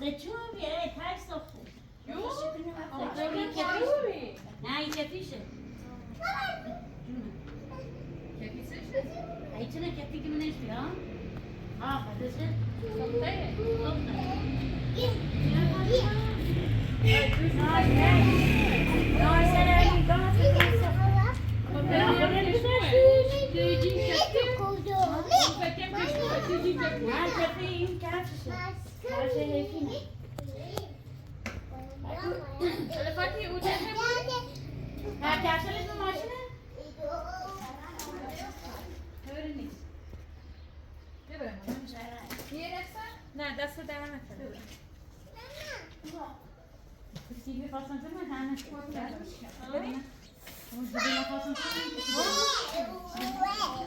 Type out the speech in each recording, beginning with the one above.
قچوبی تای ساخته یو؟ نه این کفیشه کپیسشه؟ ای چنه کفی که منش بیام خدشه سخته؟ نه دست در نکنه سیبی خواستم تو من همه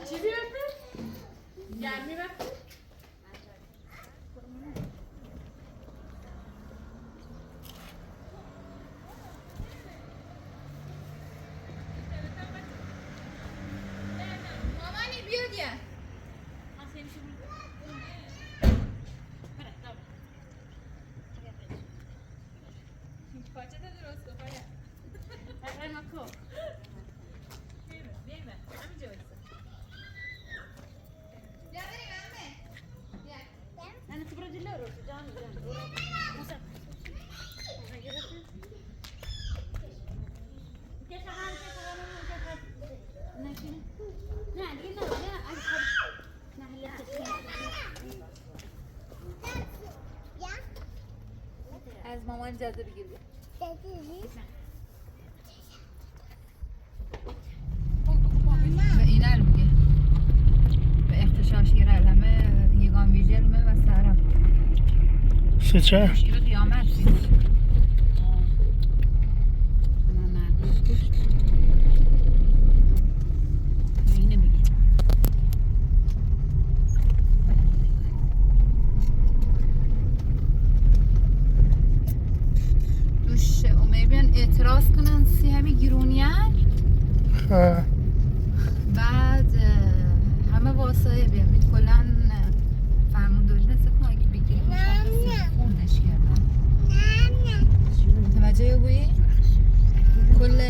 چیزی بپره؟ گرمی بپره؟ مامانی بیاد یه پاچه درست کن باید بیمه همینجا بایسته بیا بریم همه بیا أنا تبرد اللي روح جان از مامان اجازه بگیر بیا به اینه رو میگه به اختشاشگیره همه یگان ویژه رومه و سهرا سه چه؟ شیر قیامت اینه بگی دوش اومه بیان اعتراض کنن سی همی گیرونیان بعد همه واسه بیامید کلن فرمونداری نسه کنه اگه بگیری مشخصی خوندش کردن توجه بویی؟ کل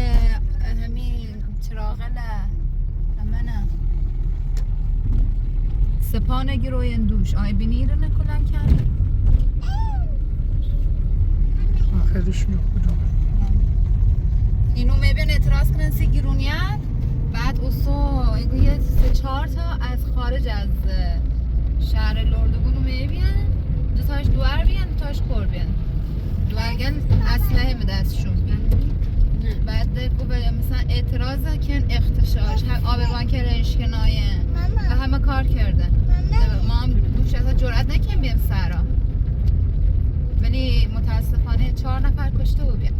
همین چراغل همه نه سپانه گیروین دوش آی بینیرنه کلن کرد آخرشون کدوم؟ اینو میبین اعتراض کنن سی گیرونیت بعد اصو یه سه چهار تا از خارج از شهر لردگون رو میبین دوتاش دوار بیان دوتاش کور بیان دوارگن اسلحه به دستشون بعد مثلا اعتراض کن اختشاش آبروان که رنشکنایه و همه کار کرده ما هم دوش ازا جرأت نکن بیم سرا ولی متاسفانه 4 نفر کشته و بیان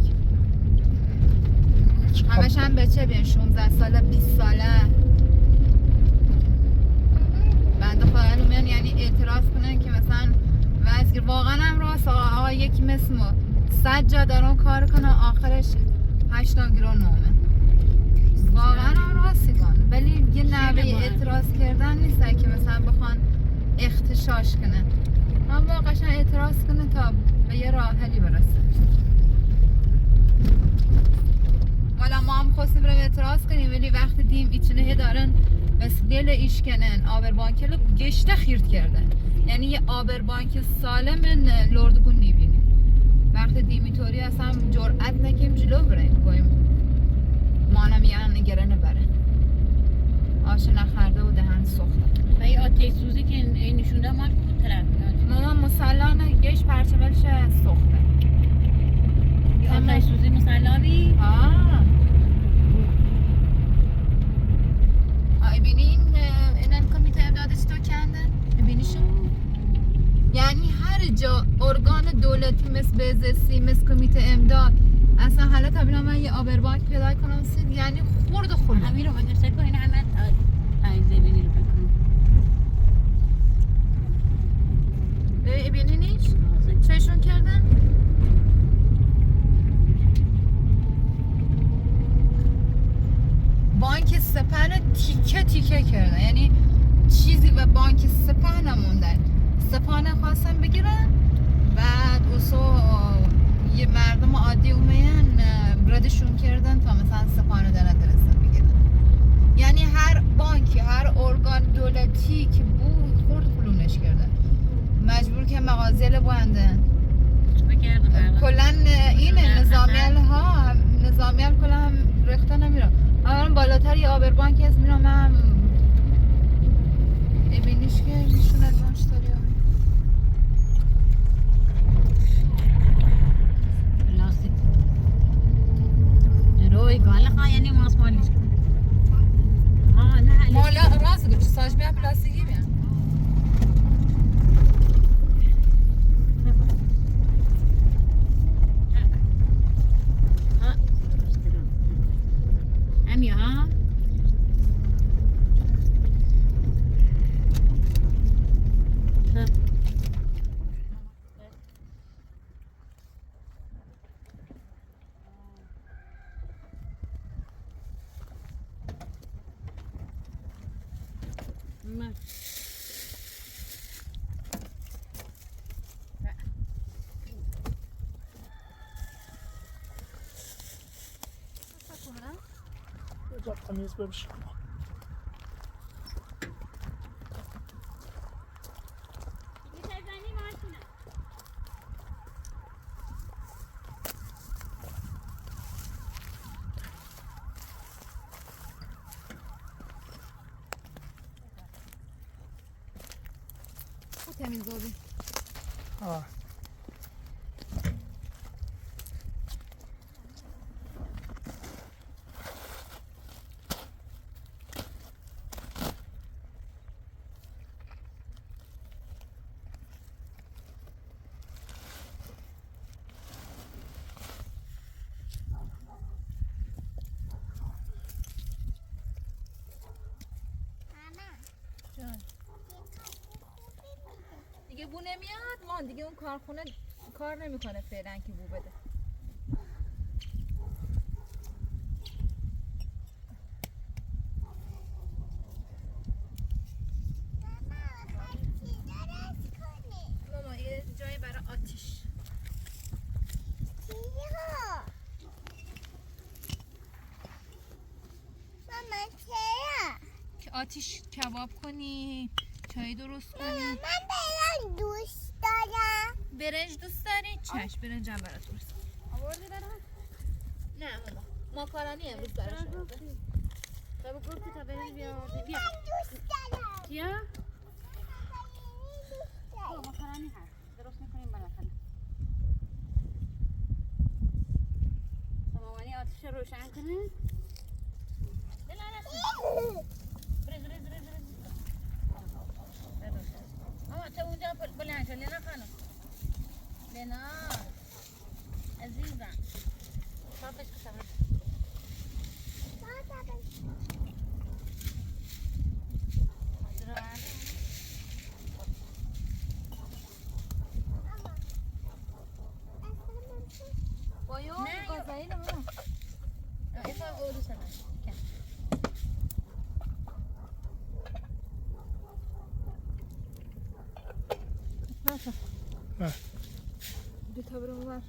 همش هم بچه بیان 16 ساله 20 ساله بنده خواهر میان یعنی اعتراض کنن که مثلا وزگیر واقعا هم راست آقا یکی مثل ما 100 جا دارن کار کنن آخرش 8 گرون نومه واقعا هم راستی کن ولی یه نوع اعتراض کردن نیست که مثلا بخوان اختشاش کنن هم واقعا اعتراض کنن تا به یه راه حلی برسه والا ما هم خواستیم بریم اعتراض کنیم ولی وقتی دیم ایچنه دارن بس دل ایش کنن آبربانکل گشته خیرد کردن یعنی یه آبربانک سالم لردگون نیبینیم وقتی دیم اینطوری اصلا جرأت نکیم جلو بریم گویم مانم یه نگره نبره آش نخرده و دهن سخته و این آتش سوزی که این نشونده ما کود طرف ماما مسلانه گش پرچملش سخته آتش سوزی مسلابی ببینین اینن کمیته امدادش تو کندن ببینیشون یعنی هر جا ارگان دولتی مثل بزرسی مثل کمیته امداد اصلا حالا تا من یه آبربانک پیدا کنم سید یعنی خورد همین رو مدرسه کنین همه زمینی رو بکنم ببینینیش چهشون کردن بانک سپهر تیکه تیکه کردن یعنی چیزی و بانک سپهر نموندن سپانه خواستن بگیرن و بعد اوسو یه مردم عادی اومین ردشون کردن تا مثلا سپانه در نترسن بگیرن. یعنی هر بانکی هر ارگان دولتی که بود خورد خلونش کردن، مجبور که مغازه بندن. کلا این نظامیال ها نظامیال کلا هم رخته نمیرم. اما بالاتر یه آبر بانکی هست میرم هم ببینیش که میشون از اونش داری پلاستیک روی گالقا یعنی ماس مالیش نه مالا راست گوش ساج بیا پلاستیکی بیا همیا ها جا تمیز ببشه. تمیز آبی آه دیگه بو نمیاد مان دیگه اون کارخونه کار نمیکنه فعلا که بو بده. ماما یه جایی برای آتیش ماما چرا؟ که آتیش کباب کنی چای درست کنی. من برنج دوست دارم. برنج دوست داری؟ چشم برنجم برات درست آوردی برام؟ نه ماما ماکارونی امروز براش آورده. بابا گفتی تا برنج بیاورده بیا دوست دارم. بیا دوست دارم. ماکارونی هست درست میکنیم بالاخره. مامانی آتیش روشن کنه. ماما تو اونجا بلند شو لینا خانم. لینا عزیزم صافش کشم بایو نه گازایی نه ماما ایفا او دوست دارم نه دو تا برو ببر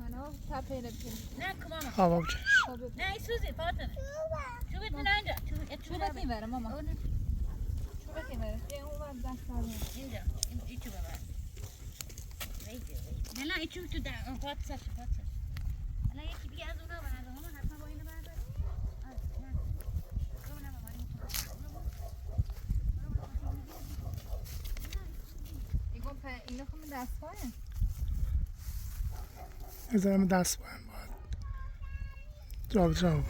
منو تپه نبکنی نه کماما هوا بچش نه ای سوزی فاطمه چوبت من اینجا چوبت میبره ماما چوبت میبره یه اون وقت دست داریم اینجا این چوبه بر نه این چوب تو پات سرش الان یکی دیگه از اونها بردار ماما حتما با اینو بردار اینو خود دست کنه بذارم دست باید جا کنم.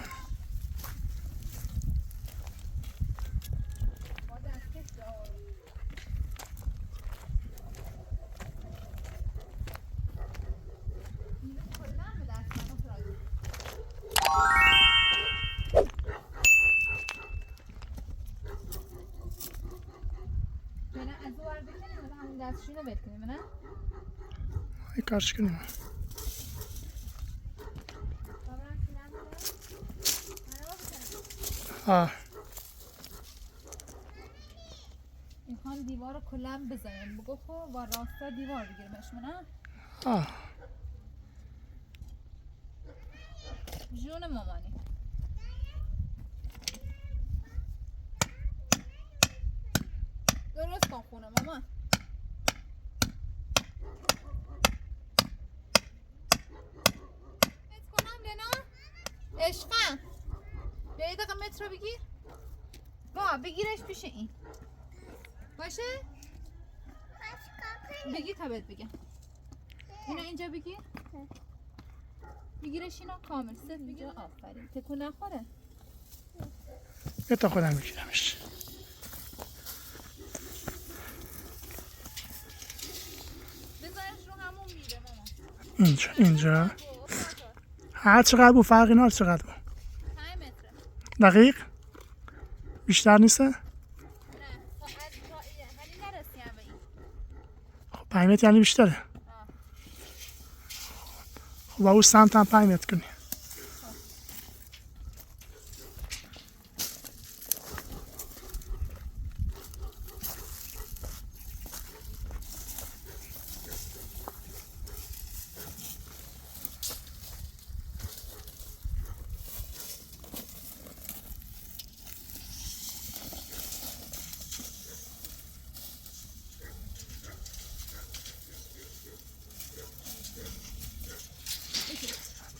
دستشونو بد کنیم نه؟ ای کارش کنیم میخوام دیوار رو کلم بزنیم بگو خب و راستا دیوار بگیرمش نه؟ آه جون مامانی درست کن خونه مامان ات کنم لینا عشقم بیا یه دقیقه متر رو بگیر با بگیرش پیش این باشه؟ بگی تا بهت بگم اینو اینجا بگیر بگیرش اینو کامل ست بگیر آفرین تکون نخوره یه تا خودم میگیرمش. بذارش رو همون میره مامان اینجا هر چقدر بود فرقی نداره چقدر بود 5 متره دقیق بیشتر نیسته؟ نه تا از تا یعنی نرسیم به این خب 5 متر یعنی بیشتره. خب با اون سمت هم 5 متر کنی.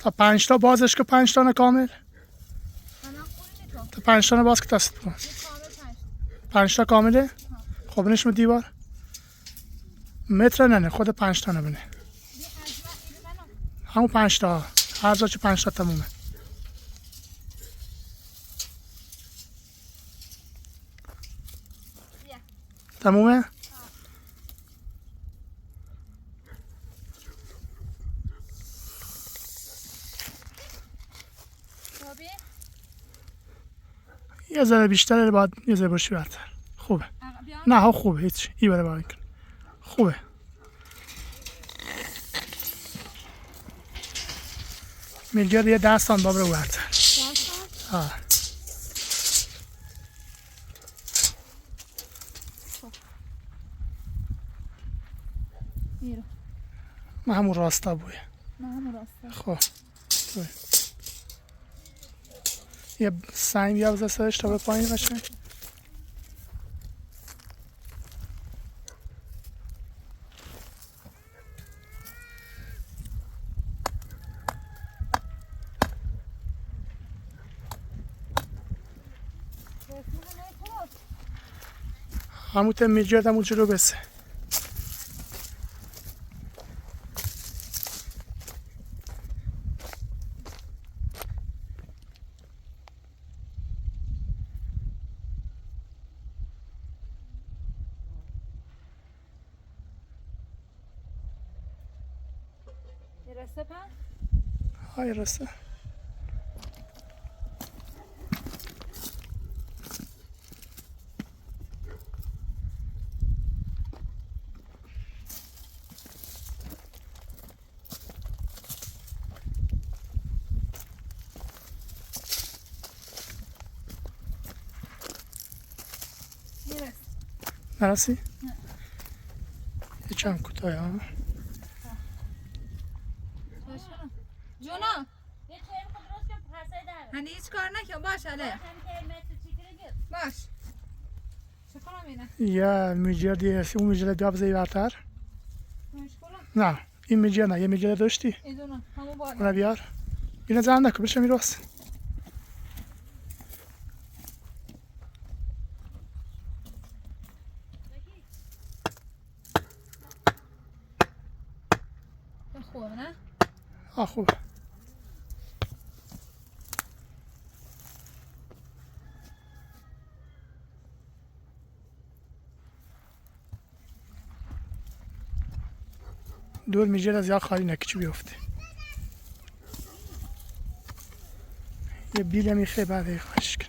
تا 5 تا بازش که 5 تا کامل من خوری تو تا 5 تا باز که دست کن. یه کامل 5 تا کامله. خب نشون دیوار متر نه خود 5 تا بنه همون 5 تا هر جا که 5 تا تمومه. تمومه. یه ذره بیشتره باید یه ذره باشی برتر خوبه نه ها خوبه هیچ ای بره باید کن خوبه میگه یه دستان بابره برتر ها میرو من همون راستا بویه نه همون راسته خب بوی. یه سنگ بیا بزر سرش تا به پایین قشنگ همون تم میجرد همون جلو بسه میرسه پا؟ های رسه میرسه نرسی؟ یکم کوتاه ها جونا یه چهل خود درست کن پرسه در هنی هیچ کار نکن باش علیه هم که متر چیکره گیر باش چه کنم اینه؟ یه میجرد اون میجرد بیا بزنی برتر مشکلم نه این میجرد نه یه میجرد داشتی ایدونا همون بالا اونو بیار اینو زن نکن بشه میراست خوبه نه؟ آه خوبه دور میجرد از یا خالی نکی چی بیفته یه بیل میخه بعد خواهش کنه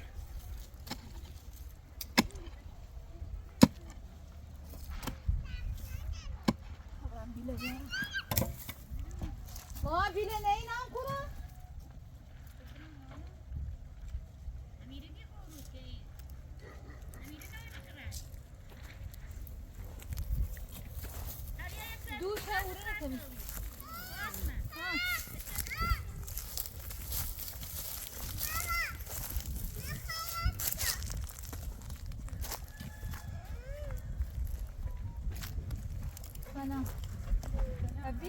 ما بیله نه این هم کنم میری که خود که میری که تمیز. سلام. ابی.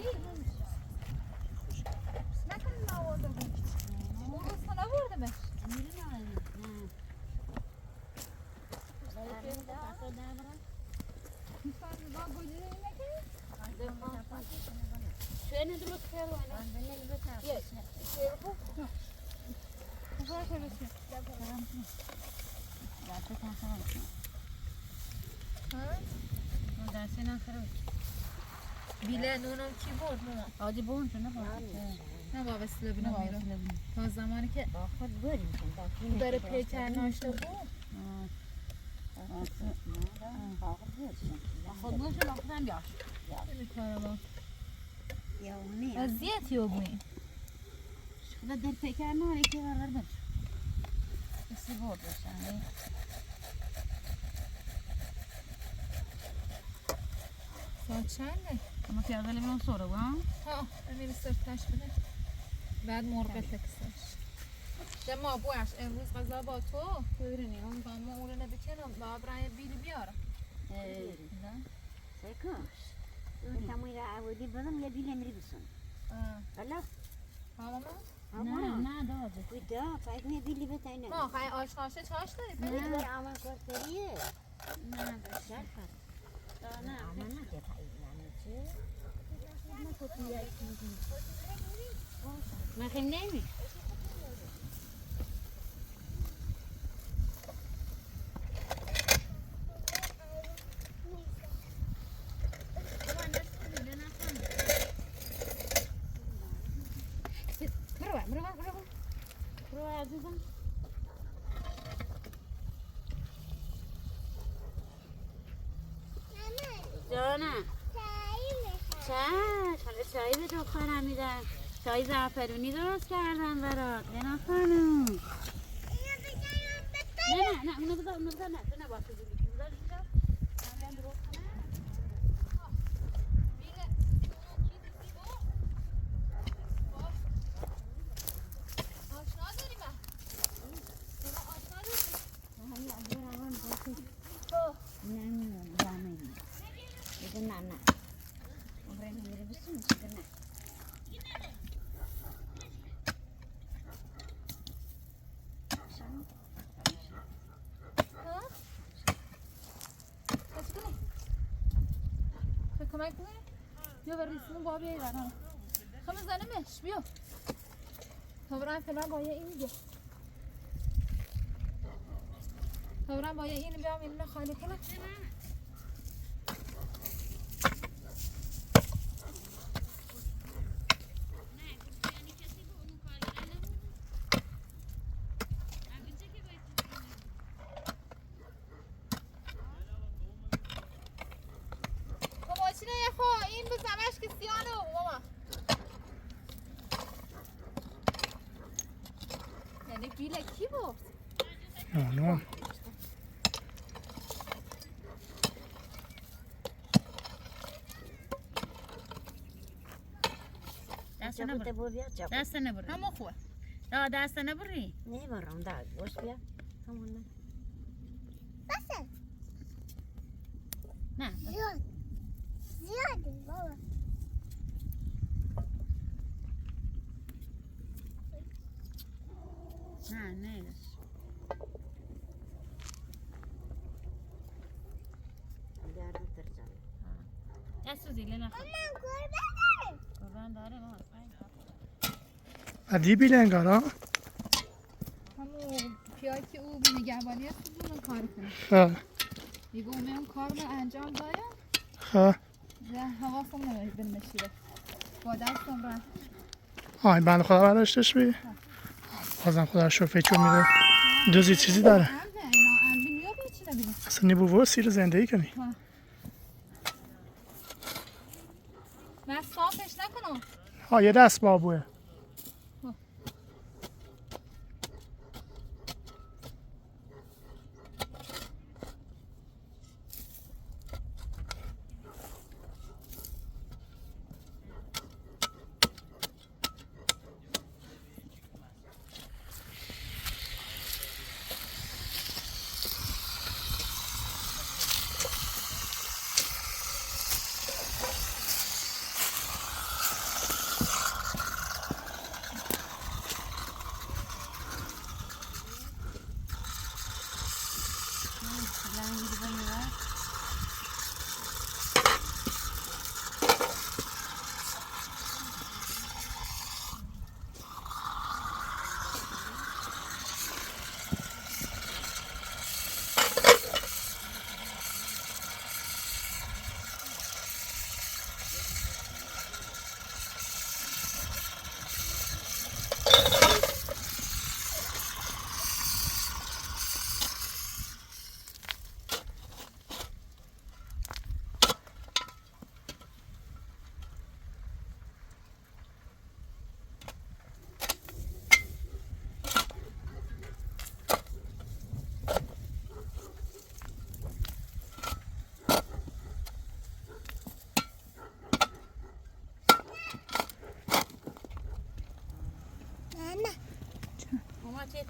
نکنی نوارده بود. اون روز خونه بردمش. شنو درست کردم بیله نونم کی برد ماما؟ عادی بون شنو نه بابا سلبی نمیره تا زمانی که آخر بریم بره پیکر ناشته بود خود بوشون آخرم بیاش میکنم یومی وضعیت یومی خدا در پیکر ناری که برار برش اسی برد بشن ساعت چنده؟ اما که اول میان سوره با ها امیر سرتش بده بعد مرغ تکسش ما بوش امروز غذا با تو ببینی اون با ما اون رو نبکنم با برای بیلی بیارم نه؟ سرکاش اون تموی را عودی بدم یه بیل امری بسون الله ها ماما؟ نه داده ویدا فاید می بیلی بتاینه ما خواهی آشخاشه چاش داری؟ نه بر آمان کارتریه نه بشر نه آمان نه که تایید نمی چه من خیم نمی برو عزیزم جانم چای به دخترم میدم چای زعفرونی درست کردم برات لینا خانم نه اونو بذار نه تو نباید بذاری بذار اینجا من بیام درست کنم آشنا داری من؟ آشنا داری؟ نمیدونم زمین بگه نه عمره نمیره بسون چیده نه کمک کنی؟ بیا بر ریسمون با بیایی برام خمه زنمش بیا تا برای فلان باید این میگه تا برای باید این بیام این خالی کنم این به زمش که سیانه ماما یعنی بیله کی بود؟ نه دست نبری همه خوبه نه دست نبری نه برام داد باش بیا همون بسه نه زیاده بابا نه گردو ترجمه دست زیله نخواه من گربه قربان داره ما عدی بیلنگارا همون پیایی که او به نگهبانی هست اون کار کنه ها دیگه اون کار رو انجام دایم ها نه حواسم نمیده بنمشیره با دستم رفت آی بند خدا برداشتش بی بازم خدا شفه چون میده دوزی چیزی داره اصلا نیبو سیر زندگی کنی من صافش نکنم ها یه دست بابوه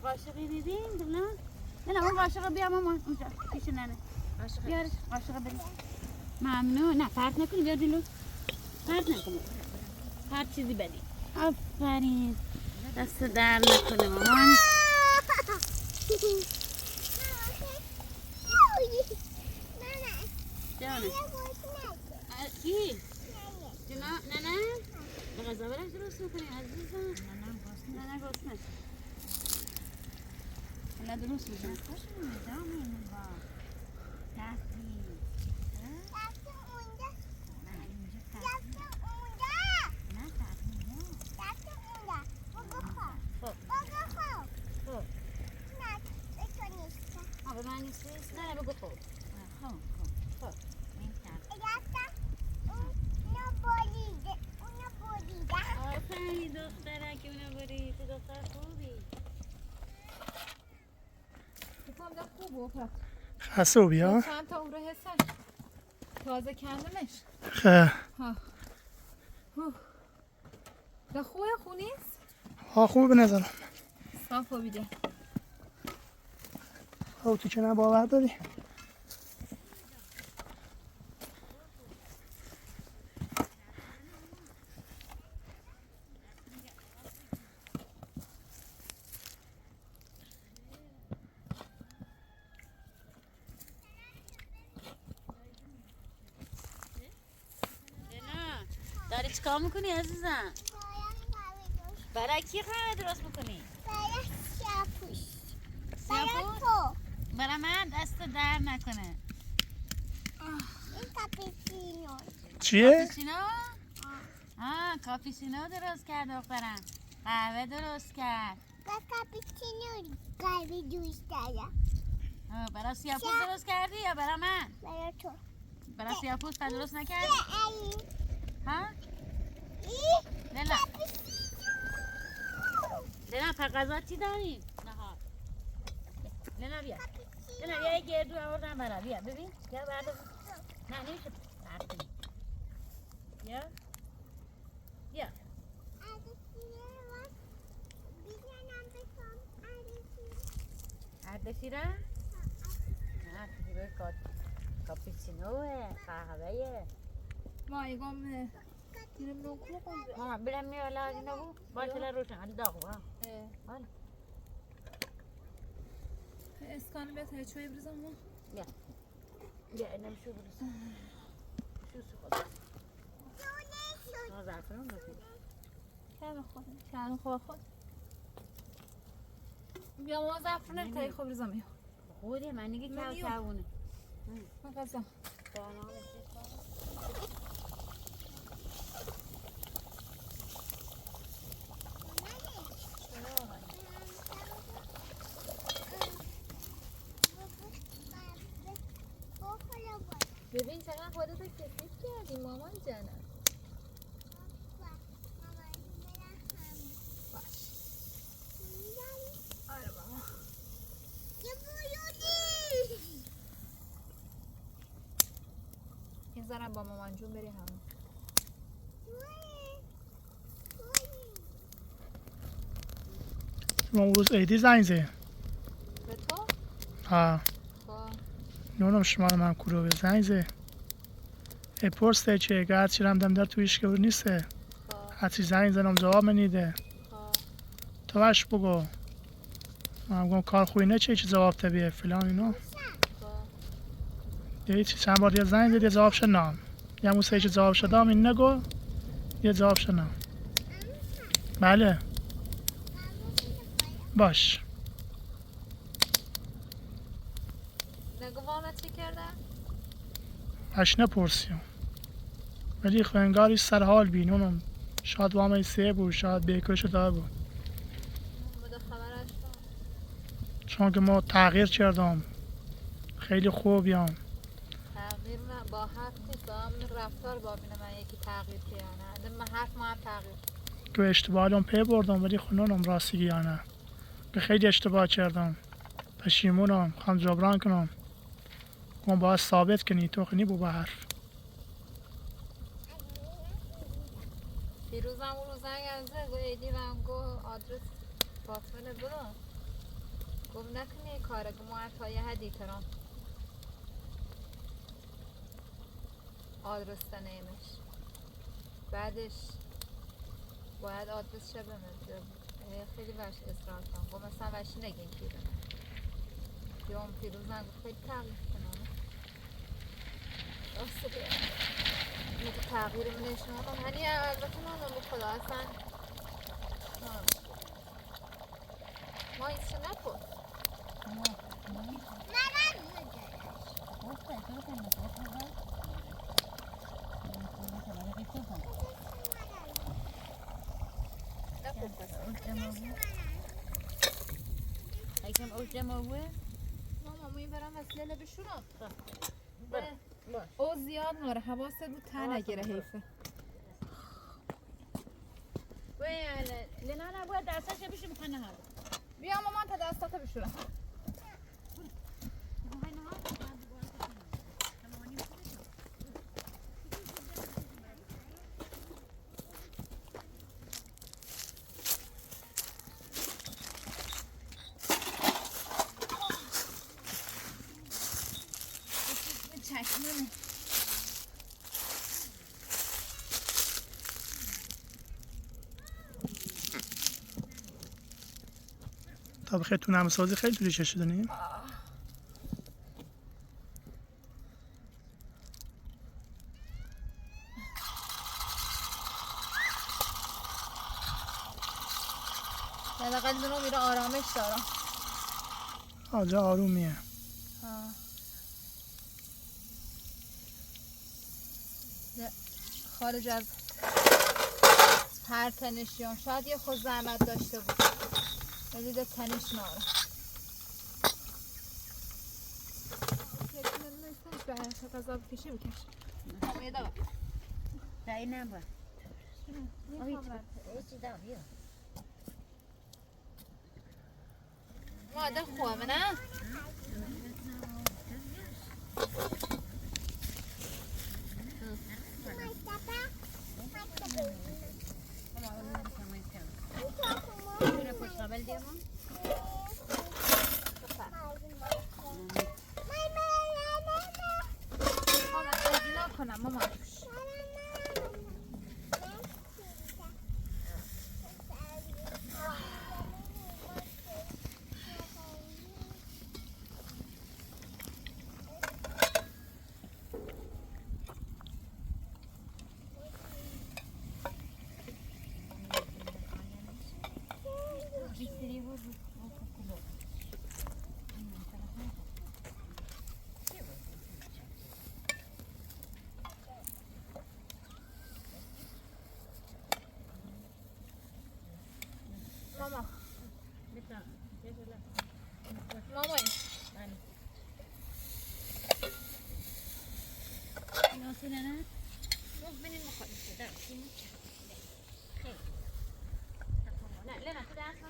قاشقی ببین نه اون قاشق بیا مامان اونجا پیش ننه بیار قاشق بریم ممنون نه پرت نکنی بیا جلو پرت نکنی هر چیزی بدی آفرین دست در نکنه مامان جانه کی؟ جنا نه غذا براش درست میکنی عزیزم نه گفتم نه درست میکنی به من نیست نه بگو خب آفرین دختره که اونو بری تو دختر خوبی بکنم ده خوب بپرد خسته بیا چند تا اون رو حسش تازه کندمش خیلی ده خوبه خونیست؟ ها خوبه به نظرم صاف و بیده تو که نه باور داری داری چیکار میکنی عزیزم؟ برای کی قهوه درست میکنی؟ سیاپوس؟ برای من دست در نکنه چیه؟ کاپیچینو؟ کاپیچینو درست کرد دخترم قهوه درست کرد برای سیاپوس درست کردی یا برای من؟ برای سیاپوس درست نکردی؟ ها؟ لیلا پر غذا چی داریم؟ نهار لیلا بیا لیلا بیا یک گردو آوردم برا بیا ببین بیا بردا نه نمیشه پرت کنی بیا بیا اردشیره؟ نه تجیبه کاپیچینوه قهوهه مایگام میرم نوکو کنده ماما برم میالا اینو باشه روشن حالا داغو ها حالا اسکان بهتره چوی بریزم ما بیا اینم شو برسن شو خدا زعفران بسید کم خود بیا ما زعفران تایی خوب بریزم یا خوده من نگه من کم کمونه من قضا ببین چقدر خودتو کثیف کردی مامان جانم باش آره بابا این زنم با مامان جون بری همون ما اون روز عیدی زنگ زد به تو؟ ها با نونم شما رو من کرو به زنگ زد پرسته چه اگر هرچی رمدم در تویش که نیسته هرچی زنگ زنم جواب منیده تو باش بگو من گم کار خوی نه چه جواب تبیه فلان اینو یه چند بار یه زنگ زد یه جواب شنام یه موسیقی چه جواب شدام این نگو یه جواب شنام بله باش نگو وامت چی کرده؟ باش نپرسیم ولی خو انگاری سر حال بینونم شاید وام سه بود شاید بیکش دار بود بده خبرش کن چون که ما تغییر کردم خیلی خوبیم تغییر نه با حرف نیست با همون رفتار با بینه من یکی تغییر که یا نه من حرف ما هم تغییر که اشتباهم پی بردم ولی خونونم راستگی یا نه که خیلی اشتباه کردم پشیمونم خواهم جبران کنم من باید ثابت کنی تو خنی بو به حرف دیروز هم اون رو زنگ از گو ایدی رم گو آدرس فاطمه برو گم نکنی کاره که ما یه هدی ترام آدرس تنیمش بعدش باید آدرس شبه من خیلی وش اصرار کنم با مثلا وشی نگین کیرم بیام فیروز نگو خیلی تغییر کنم راسته بیام یه تغییر من نشونم هنی البته من به خدا اصلا ما ایسو نکن یکم اوجمه ماما میبرم وسیله بشورم او زیاد ناره حواست بود تن نگیره حیفه لنا باید دستش بشه میخوانه ها بیا مامان تا دستاتو بشورم چشمانه تا بخیر تو نمسازی خیلی طولی کشیدونی؟ حداقل دونو میره آرامش دارم آجا آرومیه خارج از هر تنشیام شاید یه خود زحمت داشته بود ولی ده تنش ناره به غذا بکشه بکش یه دقیقه تایی نبا ایچی دا بیا ماده خوبه نه؟ میره پشت قبل دیما کنم ماما ماما ماما ناسی نه ببینیم مخالفه دارم نه لنا تو دست